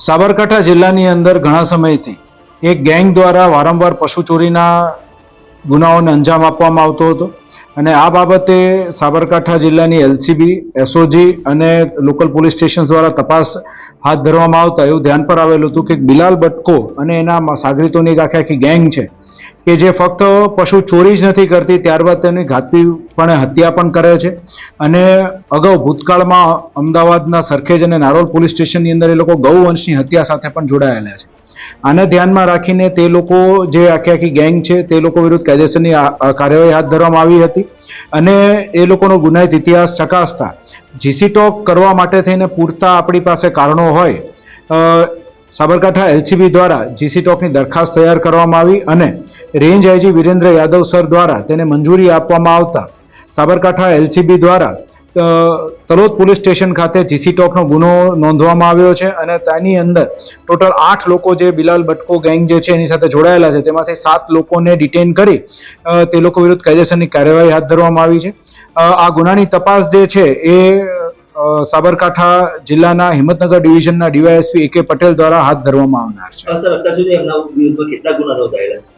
સાબરકાંઠા જિલ્લાની અંદર ઘણા સમયથી એક ગેંગ દ્વારા વારંવાર પશુ ચોરીના ગુનાઓને અંજામ આપવામાં આવતો હતો અને આ બાબતે સાબરકાંઠા જિલ્લાની એલસીબી, એસઓજી અને લોકલ પોલીસ સ્ટેશન દ્વારા તપાસ હાથ ધરવામાં આવતા એવું ધ્યાન પર આવેલું હતું કે બિલાલ બટકો અને એના સાગરીતોની એક આખી ગેંગ છે કે જે ફક્ત પશુ ચોરી જ નથી કરતી, ત્યારબાદ તેની ઘાતકીપણે હત્યા પણ કરે છે. અને અગાઉ ભૂતકાળમાં અમદાવાદના સરખેજ અને નારોલ પોલીસ સ્ટેશનની અંદર એ લોકો ગૌવંશની હત્યા સાથે પણ જોડાયેલા છે. આને ધ્યાનમાં રાખીને તે લોકો જે આખી ગેંગ છે તે લોકો વિરુદ્ધ કાયદેસરની કાર્યવાહી હાથ ધરવામાં આવી હતી અને એ લોકોનો ગુનાહિત ઇતિહાસ ચકાસતા જીસી ટોક કરવા માટે થઈને પૂરતા આપણી પાસે કારણો હોય સાબરકાંઠા એલસીબી દ્વારા જીસી ટોકની દરખાસ્ત તૈયાર કરવામાં આવી અને range IG Virendra Yadav sir દ્વારા તેને મંજૂરી આપવામાં આવતા સાબરકાંઠા એલસીબી દ્વારા તલોદ પોલીસ સ્ટેશન ખાતે જીસી ટોકનો ગુનો નોંધવામાં આવ્યો છે અને તેની અંદર ટોટલ 8 લોકો જે બિલાલ બટકો ગેંગ જે છે એની સાથે જોડાયેલા છે તેમાંથી 7 લોકોને ડિટેન કરી તે લોકો વિરુદ્ધ કાયદેસરની કાર્યવાહી હાથ ધરવામાં આવી છે. આ ગુનાની તપાસ જે છે એ સાબરકાંઠા જિલ્લાના હિંમતનગર ડિવિઝનના ડીવાયએસપી AK પટેલ દ્વારા હાથ ધરવામાં આવનાર છે. સર, અત્યાર સુધી એમના વિરુદ્ધમાં કેટલા ગુના નોંધાયેલા છે?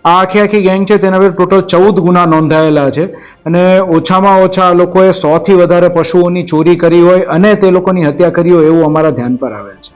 આ આખી ગેંગ છે તેના પર ટોટલ 14 ગુના નોંધાયેલા છે અને ઓછામાં ઓછા લોકોએ 100 થી વધારે પશુઓની ચોરી કરી હોય અને તે લોકોની હત્યા કરી હોય એવું અમારા ધ્યાન પર આવે છે.